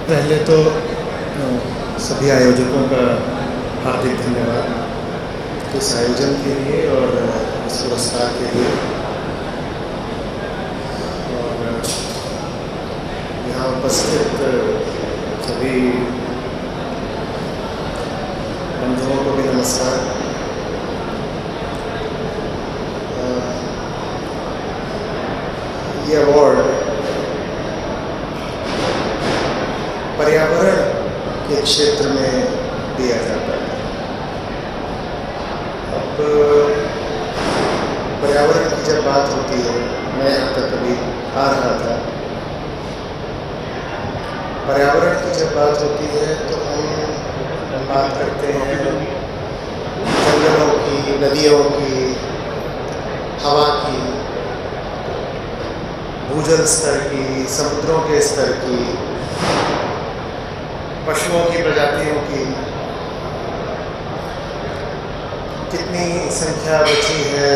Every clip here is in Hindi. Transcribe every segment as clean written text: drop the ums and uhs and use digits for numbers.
पहले तो सभी आयोजकों का हार्दिक धन्यवाद इस आयोजन के लिए और इस पुरस्कार के लिए। और यहाँ उपस्थित सभी बंधुओं को भी नमस्कार। ये अवार्ड पर्यावरण के क्षेत्र में दिया जाता है। अब पर्यावरण की जब बात होती है, मैं यहाँ तक कभी आ रहा था, पर्यावरण की जब बात होती है तो हम बात करते हैं जंगलों की, नदियों की, हवा की, भूजल स्तर की, समुद्रों के स्तर की, पशुओं की प्रजातियों की, कितनी संख्या बची है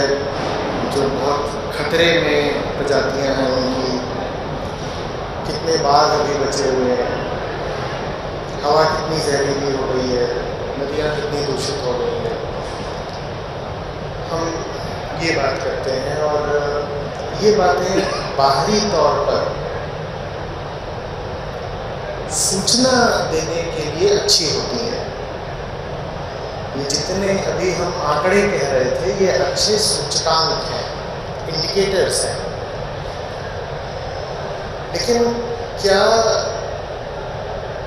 जो बहुत खतरे में प्रजातियां हैं उनकी, कितने बाघ अभी बचे हुए हैं, हवा कितनी जहरीली हो गई है, नदियाँ कितनी दूषित हो गई हैं। हम ये बात करते हैं और ये बातें बाहरी तौर पर सूचना देने के लिए अच्छी होती है। ये जितने अभी हम आंकड़े कह रहे थे, ये अच्छे सूचकांक हैं, इंडिकेटर्स हैं। लेकिन क्या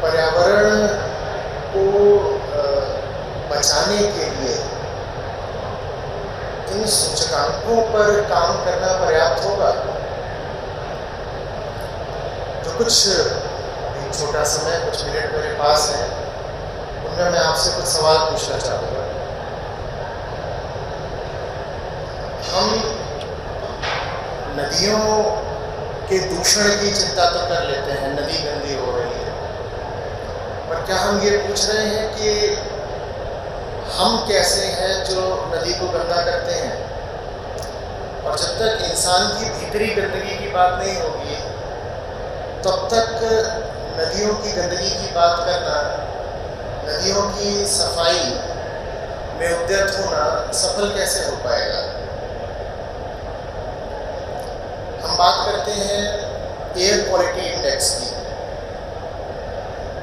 पर्यावरण को बचाने के लिए इन सूचकांकों पर काम करना पर्याप्त होगा? जो कुछ छोटा समय, कुछ मिनट मेरे पास है, उनमें मैं आपसे कुछ सवाल पूछना चाहूँगा। हम नदियों के दूषण की चिंता तो कर लेते हैं, नदी गंदी हो रही है, पर क्या हम ये पूछ रहे हैं कि हम कैसे हैं जो नदी को गंदा करते हैं? और जब तक इंसान की भीतरी गंदगी की बात नहीं होगी, तब तक नदियों की गंदगी की बात करना, नदियों की सफाई में उद्यत होना सफल कैसे हो पाएगा? हम बात करते हैं एयर क्वालिटी इंडेक्स की,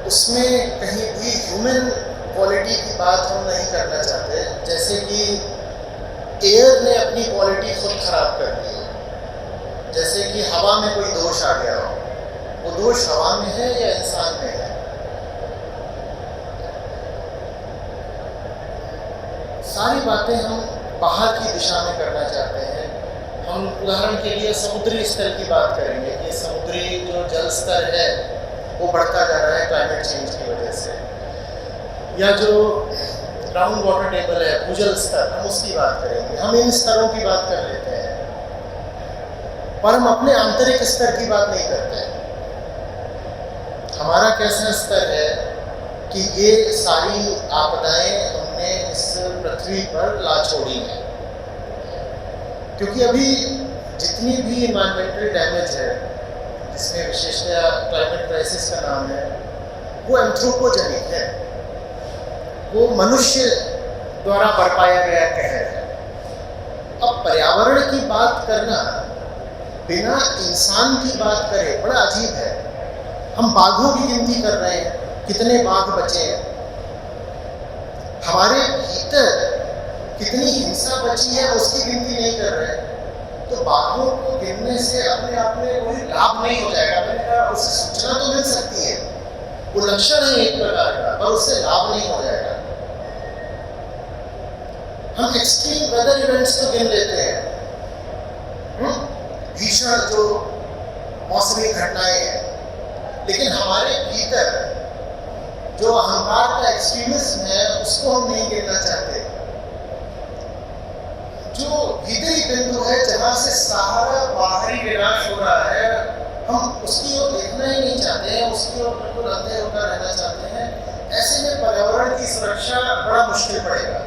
उसमें कहीं भी ह्यूमन क्वालिटी की बात हम नहीं करना चाहते, जैसे कि एयर ने अपनी क्वालिटी खुद खराब कर दी, जैसे कि हवा में कोई दोष आ गया हो। वो दोष हवा में है या इंसान में है? सारी बातें हम बाहर की दिशा में करना चाहते हैं। हम उदाहरण के लिए समुद्री स्तर की बात करेंगे कि समुद्री जो जल स्तर है वो बढ़ता जा रहा है क्लाइमेट चेंज की वजह से, या जो ग्राउंड वाटर टेबल है, भूजल स्तर, हम उसकी बात करेंगे। हम इन स्तरों की बात कर लेते हैं, पर हम अपने आंतरिक स्तर की बात नहीं करते हैं। हमारा कैसा स्तर है कि ये सारी आपदाएं हमने इस पृथ्वी पर ला छोड़ी हैं। क्योंकि अभी जितनी भी इन्वायरमेंटल डैमेज है, जिसमें विशेषतः क्लाइमेट क्राइसिस का नाम है, वो एंथ्रोपोजेनिक है, वो मनुष्य द्वारा बरपाया गया कहर है। अब पर्यावरण की बात करना बिना इंसान की बात करे बड़ा अजीब है। हम बाघों की गिनती कर रहे हैं, कितने बाघ बचे हैं, हमारे भीतर कितनी हिंसा बची है उसकी गिनती नहीं कर रहे। तो बाघों को गिनने से अपने आप में कोई लाभ नहीं हो जाएगा। मैंने कहा उससे सूचना तो मिल सकती है, वो लक्षण है एक प्रकार का, पर उससे लाभ नहीं हो जाएगा। हम एक्सट्रीम वेदर इवेंट्स तो गिन लेते हैं, भीषण जो मौसमी घटनाएं हैं, लेकिन हमारे भीतर जो अहंकार का एक्सट्रीमिज्म है उसको हम नहीं गिनना चाहते। जो भीतरी बिंदु है जहां से सारा बाहरी विनाश हो रहा है, हम उसकी ओर देखना ही नहीं चाहते हैं, उसकी ओर बिल्कुल अंधे होकर रहना चाहते हैं। ऐसे में पर्यावरण की सुरक्षा बड़ा मुश्किल पड़ेगा।